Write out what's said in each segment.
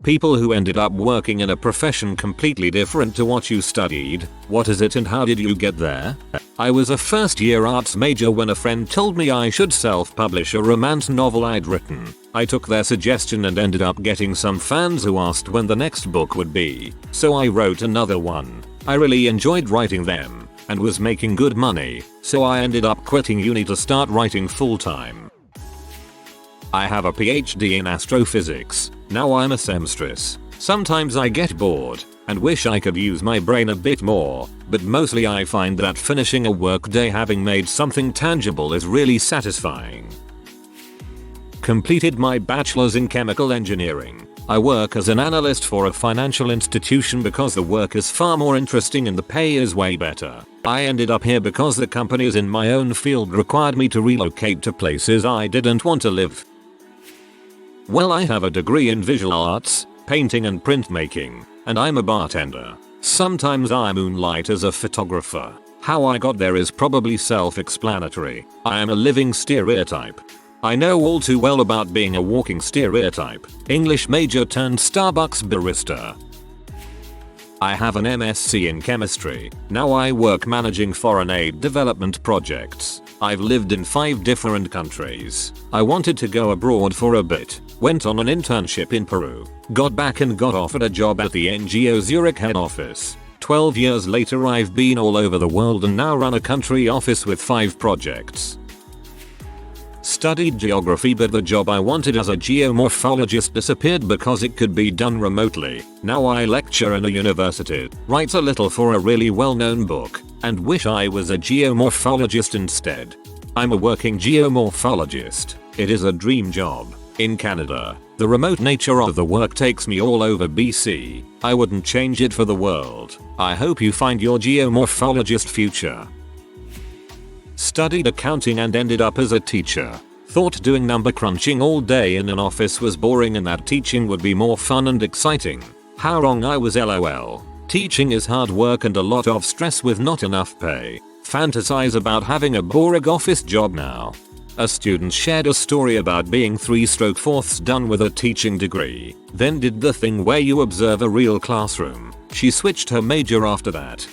People who ended up working in a profession completely different to what you studied. What is it and how did you get there? I was a first year arts major when a friend told me I should self-publish a romance novel I'd written. I took their suggestion and ended up getting some fans who asked when the next book would be, so I wrote another one. I really enjoyed writing them and was making good money, so I ended up quitting uni to start writing full time. I have a PhD in astrophysics. Now I'm a seamstress. Sometimes I get bored and wish I could use my brain a bit more, but mostly I find that finishing a workday having made something tangible is really satisfying. Completed my bachelor's in chemical engineering. I work as an analyst for a financial institution because the work is far more interesting and the pay is way better. I ended up here because the companies in my own field required me to relocate to places I didn't want to live. Well, I have a degree in visual arts, painting and printmaking, and I'm a bartender. Sometimes I moonlight as a photographer. How I got there is probably self-explanatory. I am a living stereotype. I know all too well about being a walking stereotype. English major turned Starbucks barista. I have an MSc in chemistry. Now I work managing foreign aid development projects. I've lived in 5 different countries. I wanted to go abroad for a bit. Went on an internship in Peru. Got back and got offered a job at the NGO Zurich head office. 12 years later I've been all over the world and now run a country office with 5 projects. Studied geography, but the job I wanted as a geomorphologist disappeared because it could be done remotely. Now I lecture in a university, write a little for a really well-known book, and wish I was a geomorphologist instead. I'm a working geomorphologist. It is a dream job. In Canada, the remote nature of the work takes me all over BC. I wouldn't change it for the world. I hope you find your geomorphologist future. Studied accounting and ended up as a teacher. Thought doing number crunching all day in an office was boring and that teaching would be more fun and exciting. How wrong I was, lol. Teaching is hard work and a lot of stress with not enough pay. Fantasize about having a boring office job now. A student shared a story about being 3/4 done with a teaching degree, then did the thing where you observe a real classroom. She switched her major after that.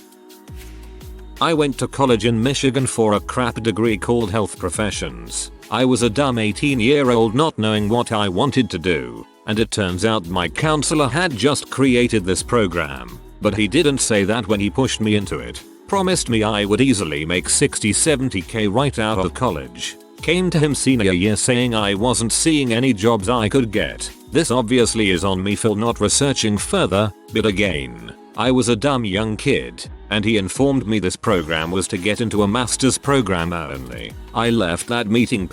I went to college in Michigan for a crap degree called health professions. I was a dumb 18-year-old not knowing what I wanted to do, and it turns out my counselor had just created this program, but he didn't say that when he pushed me into it. Promised me I would easily make 60-70k right out of college. Came to him senior year saying I wasn't seeing any jobs I could get. This obviously is on me for not researching further, but again, I was a dumb young kid, and he informed me this program was to get into a master's program only. I left that meeting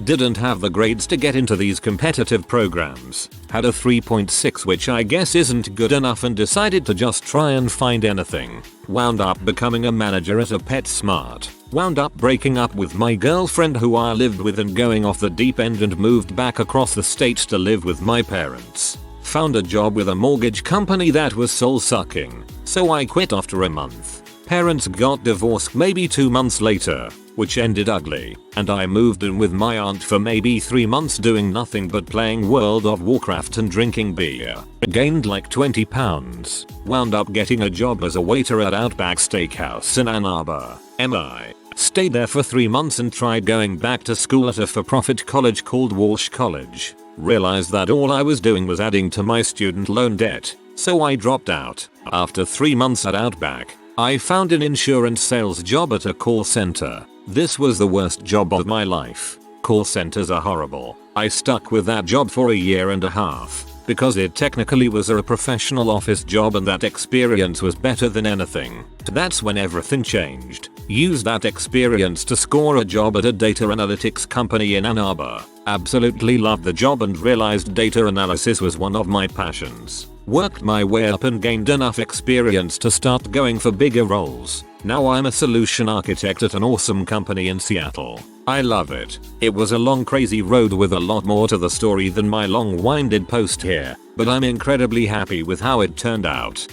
didn't have the grades to get into these competitive programs, had a 3.6 which I guess isn't good enough, and decided to just try and find anything. Wound up becoming a manager at a PetSmart. Wound up breaking up with my girlfriend who I lived with and going off the deep end and moved back across the states to live with my parents. Found a job with a mortgage company that was soul sucking, so I quit after a month. Parents got divorced maybe 2 months later, which ended ugly, and I moved in with my aunt for maybe 3 months doing nothing but playing World of Warcraft and drinking beer. Gained like 20 pounds. Wound up getting a job as a waiter at Outback Steakhouse in Ann Arbor, MI. Stayed there for 3 months and tried going back to school at a for-profit college called Walsh College. Realized that all I was doing was adding to my student loan debt, so I dropped out. After 3 months at Outback, I found an insurance sales job at a call center. This was the worst job of my life. Call centers are horrible. I stuck with that job for a year and a half, because it technically was a professional office job and that experience was better than anything. That's when everything changed. Used that experience to score a job at a data analytics company in Ann Arbor. Absolutely loved the job and realized data analysis was one of my passions. Worked my way up and gained enough experience to start going for bigger roles. Now I'm a solution architect at an awesome company in Seattle. I love it. It was a long crazy road with a lot more to the story than my long-winded post here, but I'm incredibly happy with how it turned out.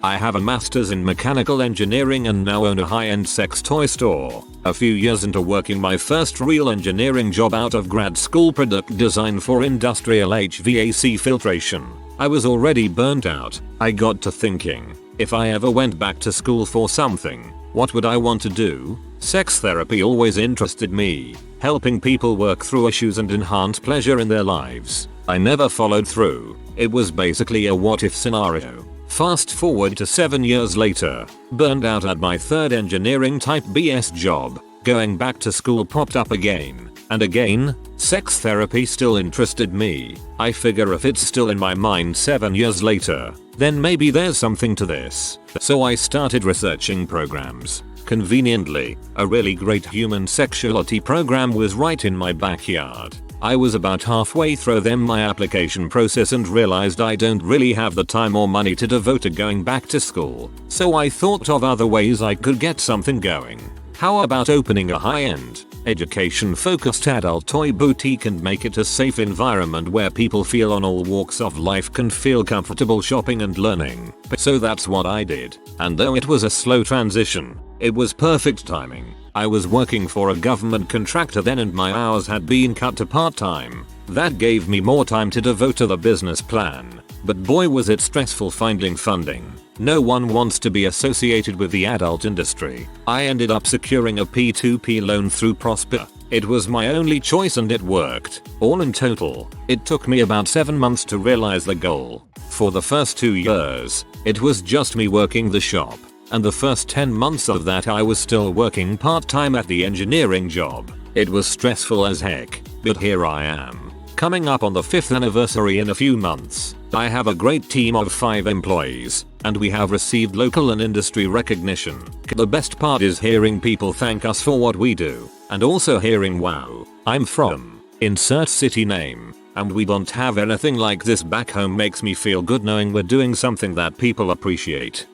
I have a master's in mechanical engineering and now own a high-end sex toy store. A few years into working my first real engineering job out of grad school, product design for industrial HVAC filtration, I was already burnt out. I got to thinking, if I ever went back to school for something, what would I want to do? Sex therapy always interested me, helping people work through issues and enhance pleasure in their lives. I never followed through. It was basically a what-if scenario. Fast forward to 7 years later, burned out at my third engineering type BS job, going back to school popped up again. And again, sex therapy still interested me. I figure if it's still in my mind 7 years later, then maybe there's something to this. So I started researching programs. Conveniently, a really great human sexuality program was right in my backyard. I was about halfway through my application process and realized I don't really have the time or money to devote to going back to school. So I thought of other ways I could get something going. How about opening a high-end, education-focused adult toy boutique and make it a safe environment where people feel on all walks of life can feel comfortable shopping and learning. So that's what I did. And though it was a slow transition, it was perfect timing. I was working for a government contractor then and my hours had been cut to part-time. That gave me more time to devote to the business plan. But boy was it stressful finding funding. No one wants to be associated with the adult industry. I ended up securing a P2P loan through Prosper. It was my only choice and it worked. All in total, it took me about 7 months to realize the goal. For the first 2 years, it was just me working the shop. And the first 10 months of that I was still working part-time at the engineering job. It was stressful as heck, but here I am. Coming up on the 5th anniversary in a few months. I have a great team of 5 employees, and we have received local and industry recognition. The best part is hearing people thank us for what we do, and also hearing wow, I'm from insert city name, and we don't have anything like this back home makes me feel good knowing we're doing something that people appreciate.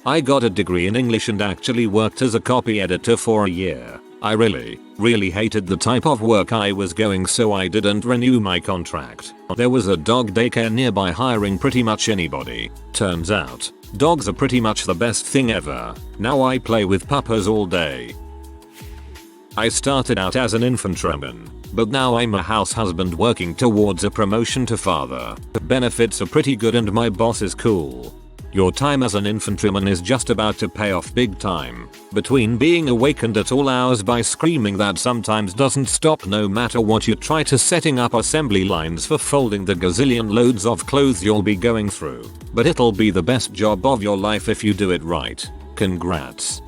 I got a degree in English and actually worked as a copy editor for a year. I really hated the type of work I was going, so I didn't renew my contract. There was a dog daycare nearby hiring pretty much anybody. Turns out, dogs are pretty much the best thing ever. Now I play with puppies all day. I started out as an infantryman, but now I'm a house husband working towards a promotion to father. The benefits are pretty good and my boss is cool. Your time as an infantryman is just about to pay off big time. Between being awakened at all hours by screaming that sometimes doesn't stop no matter what you try to setting up assembly lines for folding the gazillion loads of clothes you'll be going through. But it'll be the best job of your life if you do it right. Congrats.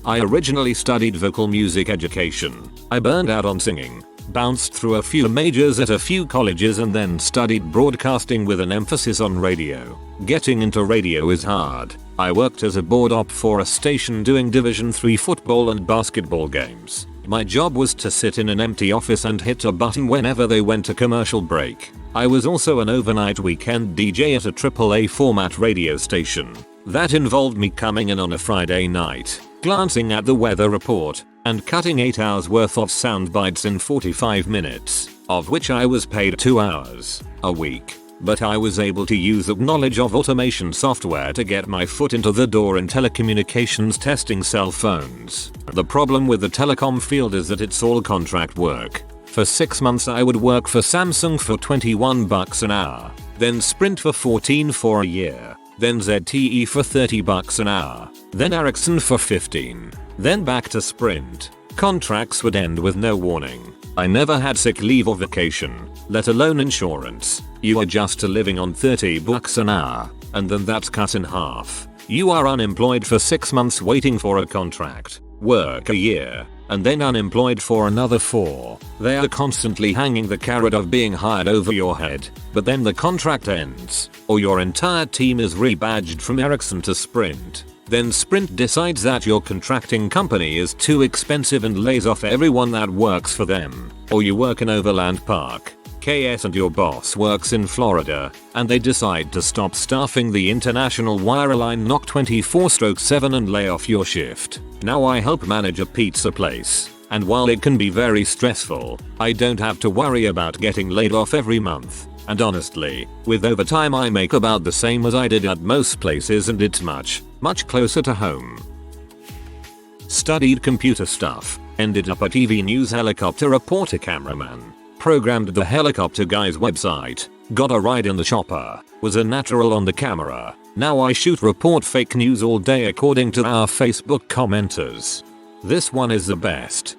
I originally studied vocal music education. I burned out on singing. Bounced through a few majors at a few colleges and then studied broadcasting with an emphasis on radio. Getting into radio is hard. I worked as a board op for a station doing Division 3 football and basketball games. My job was to sit in an empty office and hit a button whenever they went to commercial break. I was also an overnight weekend DJ at a AAA format radio station. That involved me coming in on a Friday night, glancing at the weather report, and cutting 8 hours worth of sound bites in 45 minutes, of which I was paid 2 hours a week. But I was able to use the knowledge of automation software to get my foot into the door in telecommunications testing cell phones. The problem with the telecom field is that it's all contract work. For 6 months I would work for Samsung for $21 an hour, then Sprint for $14 for a year, then ZTE for $30 an hour, then Ericsson for $15, then back to Sprint. Contracts would end with no warning. I never had sick leave or vacation, let alone insurance. You are just living on $30 an hour, and then that's cut in half. You are unemployed for 6 months waiting for a contract, work a year, and then unemployed for another 4. They are constantly hanging the carrot of being hired over your head, but then the contract ends, or your entire team is rebadged from Ericsson to Sprint. Then Sprint decides that your contracting company is too expensive and lays off everyone that works for them. Or you work in Overland Park, KS, and your boss works in Florida, and they decide to stop staffing the international wireline NOC 24/7 and lay off your shift. Now I help manage a pizza place, and while it can be very stressful, I don't have to worry about getting laid off every month. And honestly, with overtime I make about the same as I did at most places, and it's much closer to home. Studied computer stuff, ended up a TV news helicopter reporter cameraman, programmed the helicopter guy's website, got a ride in the chopper, was a natural on the camera, now I shoot report fake news all day according to our Facebook commenters. This one is the best.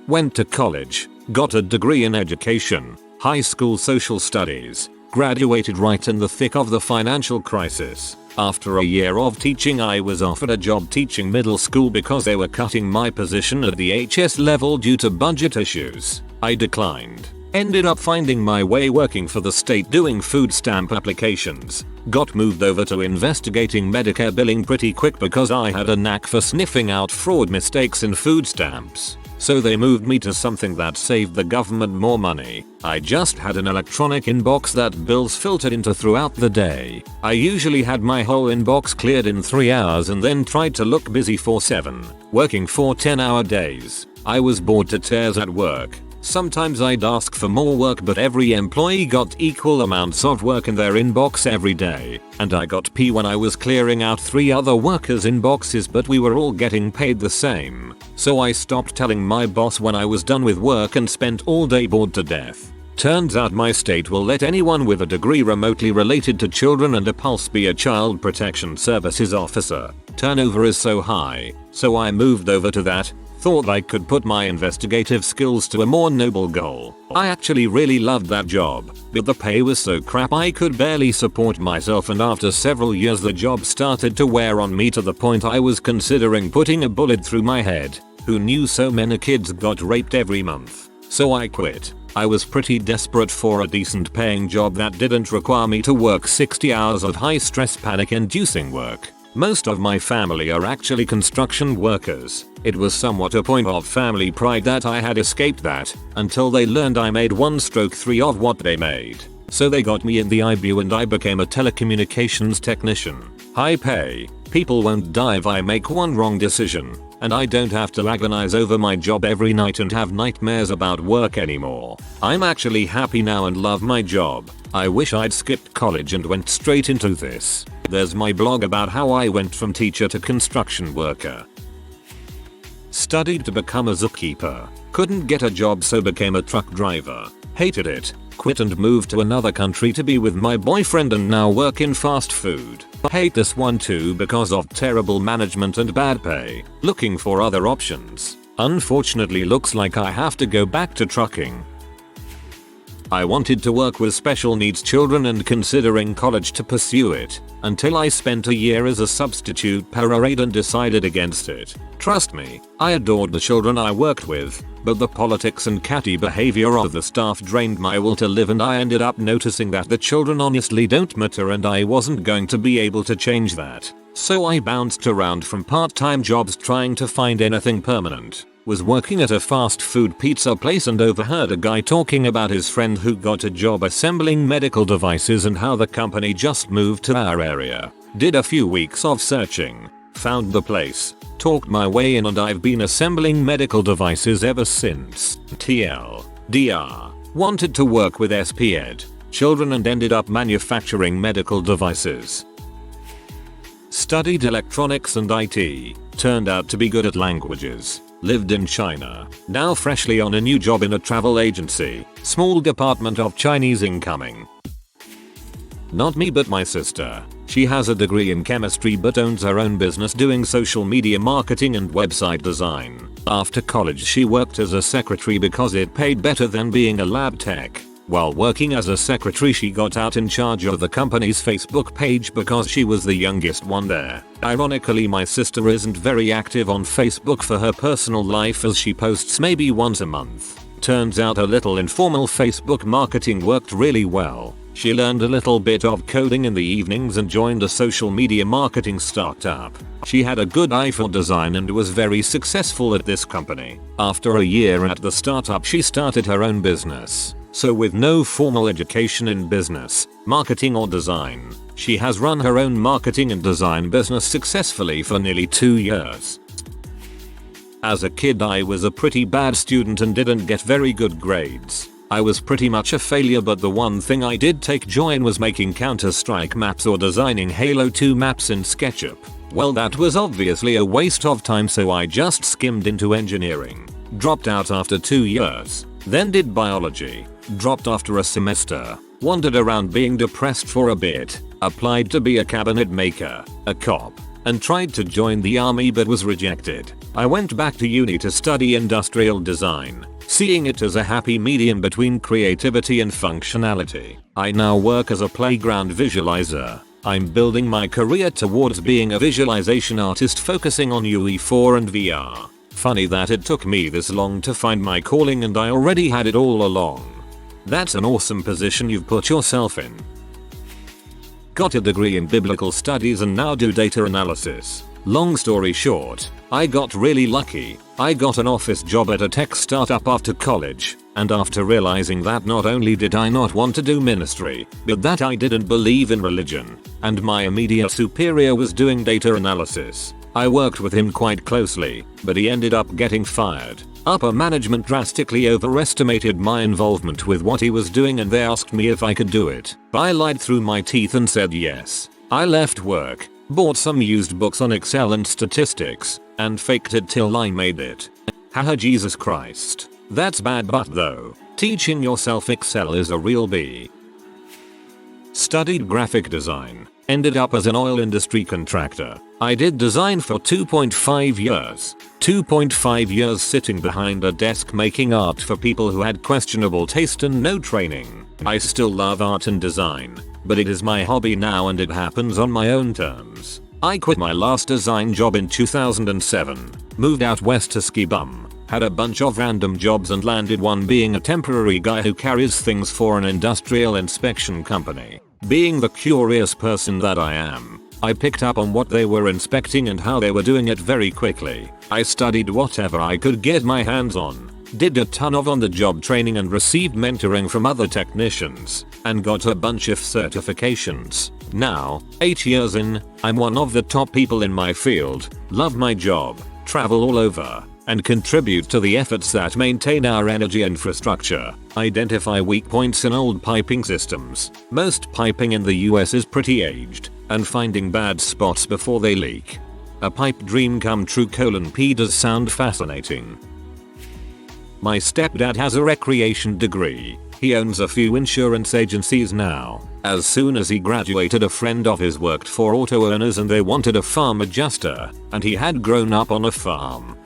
Went to college, got a degree in education, high school social studies, graduated right in the thick of the financial crisis. After a year of teaching I was offered a job teaching middle school because they were cutting my position at the HS level due to budget issues. I declined. Ended up finding my way working for the state doing food stamp applications. Got moved over to investigating Medicare billing pretty quick because I had a knack for sniffing out fraud mistakes in food stamps. So they moved me to something that saved the government more money. I just had an electronic inbox that bills filtered into throughout the day. I usually had my whole inbox cleared in 3 hours and then tried to look busy for 7, working 4 10-hour days. I was bored to tears at work. Sometimes I'd ask for more work, but every employee got equal amounts of work in their inbox every day. And I got P when I was clearing out 3 other workers' inboxes, but we were all getting paid the same. So I stopped telling my boss when I was done with work and spent all day bored to death. Turns out my state will let anyone with a degree remotely related to children and a pulse be a child protection services officer. Turnover is so high, so I moved over to that. Thought I could put my investigative skills to a more noble goal. I actually really loved that job, but the pay was so crap I could barely support myself, and after several years the job started to wear on me to the point I was considering putting a bullet through my head. Who knew so many kids got raped every month? So I quit. I was pretty desperate for a decent paying job that didn't require me to work 60 hours of high stress panic inducing work. Most of my family are actually construction workers. It was somewhat a point of family pride that I had escaped that, until they learned I made 1/3 of what they made. So they got me in the IBU and I became a telecommunications technician. High pay, people won't die if I make one wrong decision, and I don't have to agonize over my job every night and have nightmares about work anymore. I'm actually happy now and love my job. I wish I'd skipped college and went straight into this. There's my blog about how I went from teacher to construction worker. Studied to become a zookeeper. Couldn't get a job so became a truck driver. Hated it. Quit and moved to another country to be with my boyfriend and now work in fast food. Hate this one too because of terrible management and bad pay. Looking for other options. Unfortunately looks like I have to go back to trucking. I wanted to work with special needs children and considering college to pursue it, until I spent a year as a substitute para-aide and decided against it. Trust me, I adored the children I worked with, but the politics and catty behavior of the staff drained my will to live, and I ended up noticing that the children honestly don't matter and I wasn't going to be able to change that. So I bounced around from part-time jobs trying to find anything permanent. Was working at a fast food pizza place and overheard a guy talking about his friend who got a job assembling medical devices and how the company just moved to our area. Did a few weeks of searching, found the place, talked my way in, and I've been assembling medical devices ever since. TLDR. Wanted to work with SPED children and ended up manufacturing medical devices. Studied electronics and IT. Turned out to be good at languages. Lived in China. Now freshly on a new job in a travel agency. Small department of Chinese incoming. Not me but my sister. She has a degree in chemistry but owns her own business doing social media marketing and website design. After college she worked as a secretary because it paid better than being a lab tech. While working as a secretary she got out in charge of the company's Facebook page because she was the youngest one there. Ironically my sister isn't very active on Facebook for her personal life as she posts maybe once a month. Turns out a little informal Facebook marketing worked really well. She learned a little bit of coding in the evenings and joined a social media marketing startup. She had a good eye for design and was very successful at this company. After a year at the startup she started her own business. So with no formal education in business, marketing or design, she has run her own marketing and design business successfully for nearly 2 years. As a kid I was a pretty bad student and didn't get very good grades. I was pretty much a failure, but the one thing I did take joy in was making Counter-Strike maps or designing Halo 2 maps in SketchUp. Well, that was obviously a waste of time, so I just skimmed into engineering. Dropped out after 2 years. Then did biology. Dropped after a semester. Wandered around being depressed for a bit. Applied to be a cabinet maker, a cop, and tried to join the army but was rejected. I went back to uni to study industrial design, seeing it as a happy medium between creativity and functionality. I now work as a playground visualizer. I'm building my career towards being a visualization artist focusing on UE4 and VR. Funny that it took me this long to find my calling and I already had it all along. That's an awesome position you've put yourself in. Got a degree in biblical studies and now do data analysis. Long story short, I got really lucky. I got an office job at a tech startup after college, and after realizing that not only did I not want to do ministry, but that I didn't believe in religion, and my immediate superior was doing data analysis, I worked with him quite closely, but he ended up getting fired. Upper management drastically overestimated my involvement with what he was doing and they asked me if I could do it. I lied through my teeth and said yes. I left work, bought some used books on Excel and statistics, and faked it till I made it. Haha, Jesus Christ. That's bad, but though, teaching yourself Excel is a real B. Studied graphic design. Ended up as an oil industry contractor. I did design for 2.5 years. 2.5 years sitting behind a desk making art for people who had questionable taste and no training. I still love art and design, but it is my hobby now and it happens on my own terms. I quit my last design job in 2007, moved out west to ski bum, had a bunch of random jobs and landed one being a temporary guy who carries things for an industrial inspection company. Being the curious person that I am, I picked up on what they were inspecting and how they were doing it very quickly. I studied whatever I could get my hands on, did a ton of on-the-job training and received mentoring from other technicians, and got a bunch of certifications. Now, 8 years in, I'm one of the top people in my field, love my job, travel all over, and contribute to the efforts that maintain our energy infrastructure. Identify weak points in old piping systems. Most piping in the US is pretty aged, and finding bad spots before they leak. A pipe dream come true: P does sound fascinating. My stepdad has a recreation degree. He owns a few insurance agencies now. As soon as he graduated, a friend of his worked for auto owners and they wanted a farm adjuster, and he had grown up on a farm.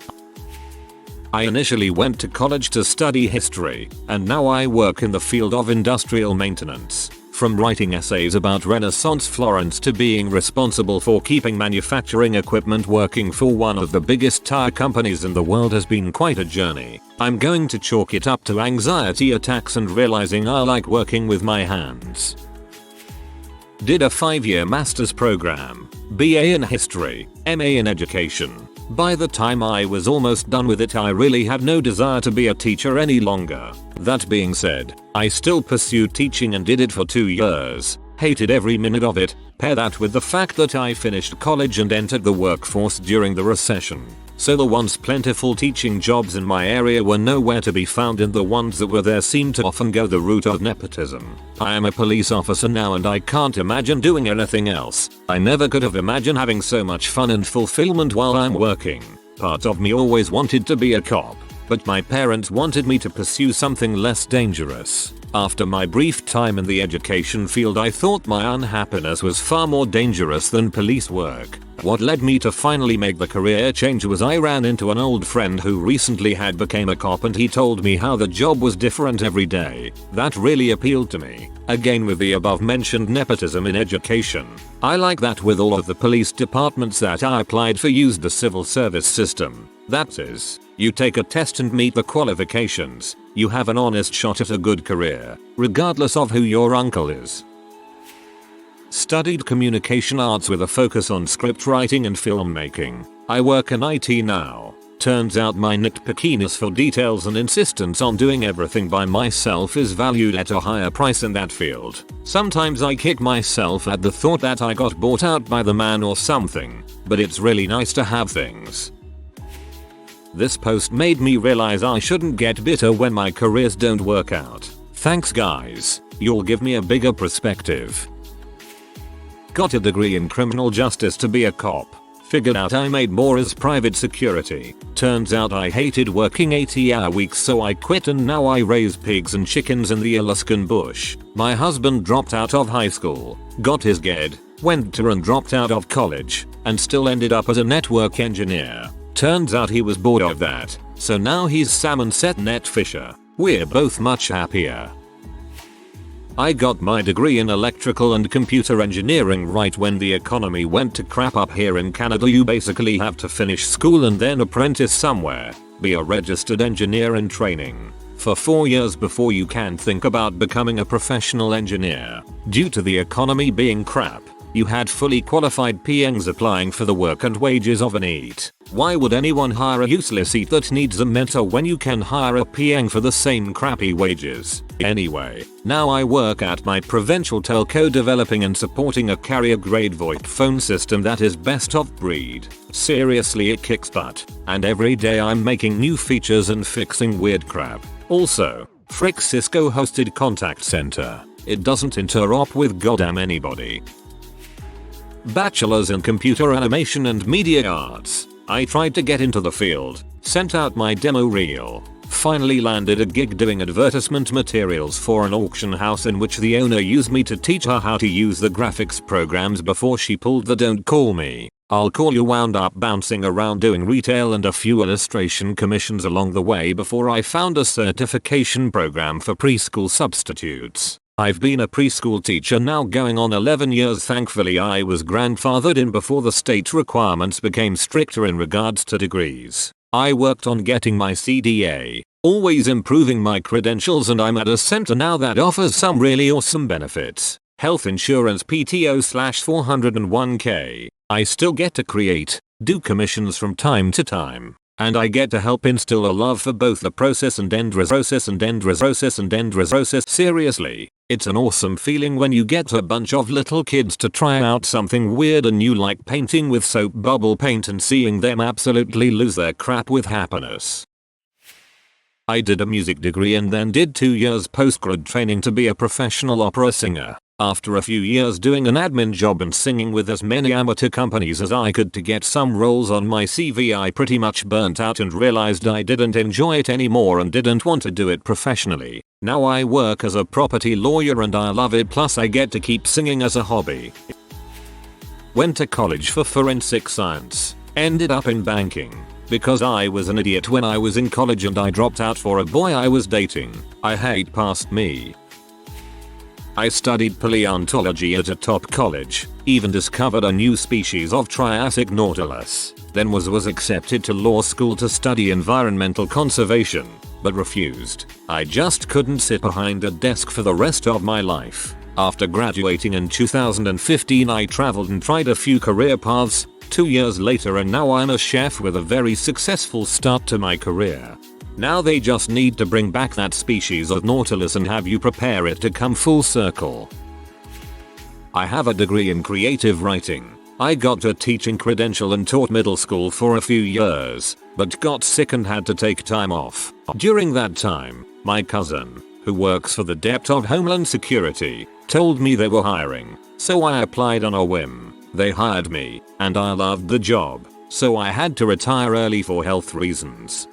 I initially went to college to study history, and now I work in the field of industrial maintenance. From writing essays about Renaissance Florence to being responsible for keeping manufacturing equipment working for one of the biggest tire companies in the world has been quite a journey. I'm going to chalk it up to anxiety attacks and realizing I like working with my hands. Did a 5-year master's program, BA in history, MA in education. By the time I was almost done with it, I really had no desire to be a teacher any longer. That being said, I still pursued teaching and did it for 2 years. Hated every minute of it. Pair that with the fact that I finished college and entered the workforce during the recession. So the once plentiful teaching jobs in my area were nowhere to be found, and the ones that were there seemed to often go the route of nepotism. I am a police officer now and I can't imagine doing anything else. I never could have imagined having so much fun and fulfillment while I'm working. Part of me always wanted to be a cop, but my parents wanted me to pursue something less dangerous. After my brief time in the education field, I thought my unhappiness was far more dangerous than police work. What led me to finally make the career change was I ran into an old friend who recently had become a cop, and he told me how the job was different every day. That really appealed to me. Again, with the above mentioned nepotism in education, I like that with all of the police departments that I applied for used the civil service system. That is, you take a test and meet the qualifications, you have an honest shot at a good career, regardless of who your uncle is. Studied communication arts with a focus on script writing and filmmaking. I work in IT now. Turns out my nitpickiness for details and insistence on doing everything by myself is valued at a higher price in that field. Sometimes I kick myself at the thought that I got bought out by the man or something, but it's really nice to have things. This post made me realize I shouldn't get bitter when my careers don't work out. Thanks guys, you'll give me a bigger perspective. Got a degree in criminal justice to be a cop. Figured out I made more as private security. Turns out I hated working 80-hour weeks, so I quit and now I raise pigs and chickens in the Alaskan bush. My husband dropped out of high school, got his GED, went to and dropped out of college, and still ended up as a network engineer. Turns out he was bored of that, so now he's salmon set net fisher. We're both much happier. I got my degree in electrical and computer engineering right when the economy went to crap up here in Canada. You basically have to finish school and then apprentice somewhere, be a registered engineer in training for 4 years before you can think about becoming a professional engineer. Due to the economy being crap, you had fully qualified PNs applying for the work and wages of an EAT. Why would anyone hire a useless EAT that needs a mentor when you can hire a PN for the same crappy wages? Anyway, now I work at my provincial telco developing and supporting a carrier grade VoIP phone system that is best of breed. Seriously, it kicks butt. And every day I'm making new features and fixing weird crap. Also, frick Cisco hosted contact center. It doesn't interop with goddamn anybody. Bachelor's in computer animation and media arts. I tried to get into the field, sent out my demo reel, finally landed a gig doing advertisement materials for an auction house in which the owner used me to teach her how to use the graphics programs before she pulled the "don't call me, I'll call you" wound up bouncing around doing retail and a few illustration commissions along the way before I found a certification program for preschool substitutes. I've been a preschool teacher now going on 11 years. Thankfully I was grandfathered in before the state requirements became stricter in regards to degrees. I worked on getting my CDA, always improving my credentials, and I'm at a center now that offers some really awesome benefits. Health insurance, PTO/401k. I still get to create, do commissions from time to time. And I get to help instill a love for both the process and end result. Seriously, it's an awesome feeling when you get a bunch of little kids to try out something weird and new, like painting with soap bubble paint, and seeing them absolutely lose their crap with happiness. I did a music degree and then did 2 years postgrad training to be a professional opera singer. After a few years doing an admin job and singing with as many amateur companies as I could to get some roles on my CV, I pretty much burnt out and realized I didn't enjoy it anymore and didn't want to do it professionally. Now I work as a property lawyer and I love it, plus I get to keep singing as a hobby. Went to college for forensic science, ended up in banking. Because I was an idiot when I was in college and I dropped out for a boy I was dating. I hate past me. I studied paleontology at a top college, even discovered a new species of Triassic nautilus, then was accepted to law school to study environmental conservation, but refused. I just couldn't sit behind a desk for the rest of my life. After graduating in 2015, I traveled and tried a few career paths. 2 years later and now I'm a chef with a very successful start to my career. Now they just need to bring back that species of nautilus and have you prepare it to come full circle. I have a degree in creative writing. I got a teaching credential and taught middle school for a few years, but got sick and had to take time off. During that time, my cousin, who works for the Dept of Homeland Security, told me they were hiring, so I applied on a whim. They hired me, and I loved the job, so I had to retire early for health reasons.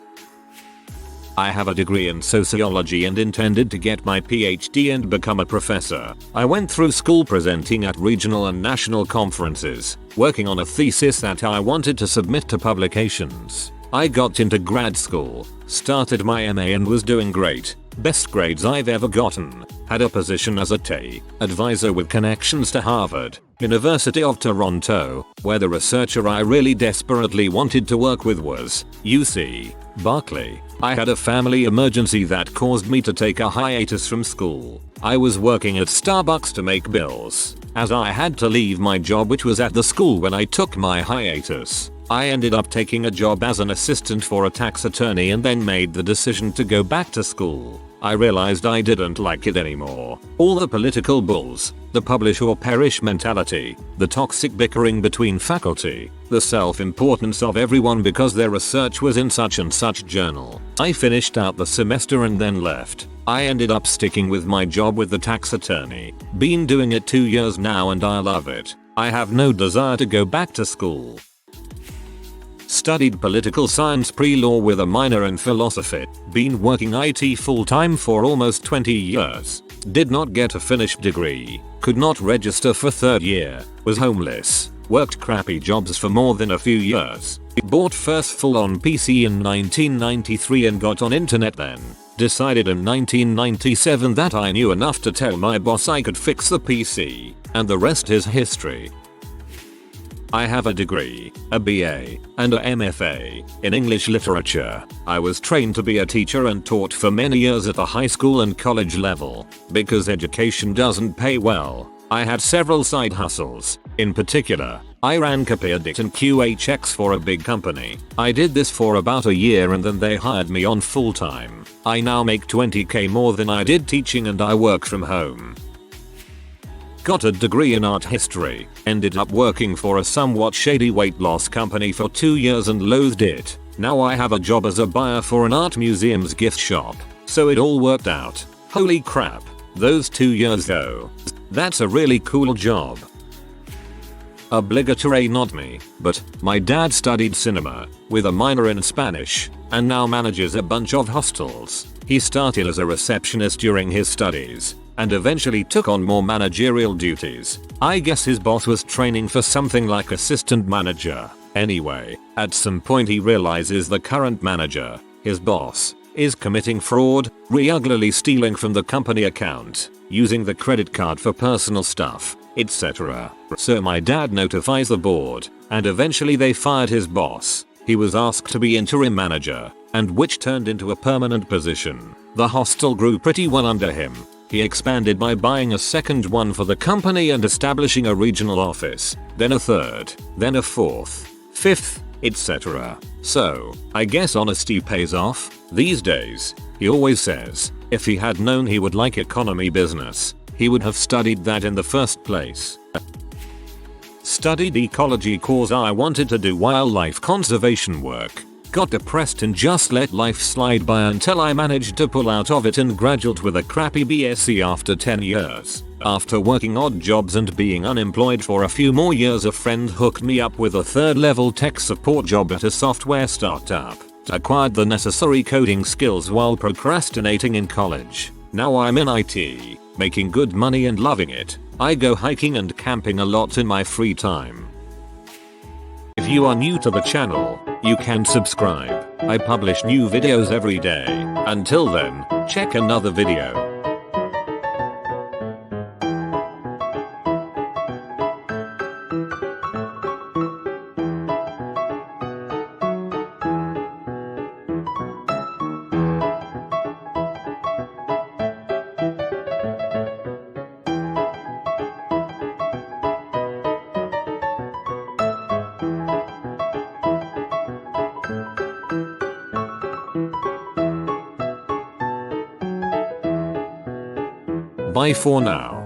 I have a degree in sociology and intended to get my PhD and become a professor. I went through school presenting at regional and national conferences, working on a thesis that I wanted to submit to publications. I got into grad school, started my MA and was doing great. Best grades I've ever gotten. Had a position as a TE advisor with connections to Harvard, University of Toronto, where the researcher I really desperately wanted to work with was UC Berkeley. I had a family emergency that caused me to take a hiatus from school. I was working at Starbucks to make bills, as I had to leave my job which was at the school when I took my hiatus. I ended up taking a job as an assistant for a tax attorney and then made the decision to go back to school. I realized I didn't like it anymore. All the political bulls, the publish or perish mentality, the toxic bickering between faculty, the self-importance of everyone because their research was in such and such journal. I finished out the semester and then left. I ended up sticking with my job with the tax attorney. Been doing it 2 years now and I love it. I have no desire to go back to school. Studied political science pre-law with a minor in philosophy. Been working IT full-time for almost 20 years. Did not get a finished degree. Could not register for 3rd year. Was homeless. Worked crappy jobs for more than a few years. Bought first full-on PC in 1993 and got on internet then. Decided in 1997 that I knew enough to tell my boss I could fix the PC. And the rest is history. I have a degree, a BA, and a MFA in English literature. I was trained to be a teacher and taught for many years at the high school and college level. Because education doesn't pay well, I had several side hustles. In particular, I ran copy edit and QA checks for a big company. I did this for about a year and then they hired me on full time. I now make 20k more than I did teaching and I work from home. Got a degree in art history, ended up working for a somewhat shady weight loss company for 2 years and loathed it. Now I have a job as a buyer for an art museum's gift shop. So it all worked out. Holy crap, those 2 years though. That's a really cool job. Obligatory not me, but my dad studied cinema, with a minor in Spanish, and now manages a bunch of hostels. He started as a receptionist during his studies, and eventually took on more managerial duties. I guess his boss was training for something like assistant manager. Anyway, at some point he realizes the current manager, his boss, is committing fraud, regularly stealing from the company account, using the credit card for personal stuff, etc. So my dad notifies the board, and eventually they fired his boss. He was asked to be interim manager, and which turned into a permanent position. The hostel grew pretty well under him. He expanded by buying a second one for the company and establishing a regional office, then a third, then a fourth, fifth, etc. So, I guess honesty pays off these days. He always says, if he had known he would like economy business, he would have studied that in the first place. Studied ecology cause I wanted to do wildlife conservation work. Got depressed and just let life slide by until I managed to pull out of it and graduate with a crappy BSc after 10 years. After working odd jobs and being unemployed for a few more years, a friend hooked me up with a 3rd level tech support job at a software startup. Acquired the necessary coding skills while procrastinating in college. Now I'm in IT, making good money and loving it. I go hiking and camping a lot in my free time. If you are new to the channel, you can subscribe. I publish new videos every day. Until then, check another video. Bye for now.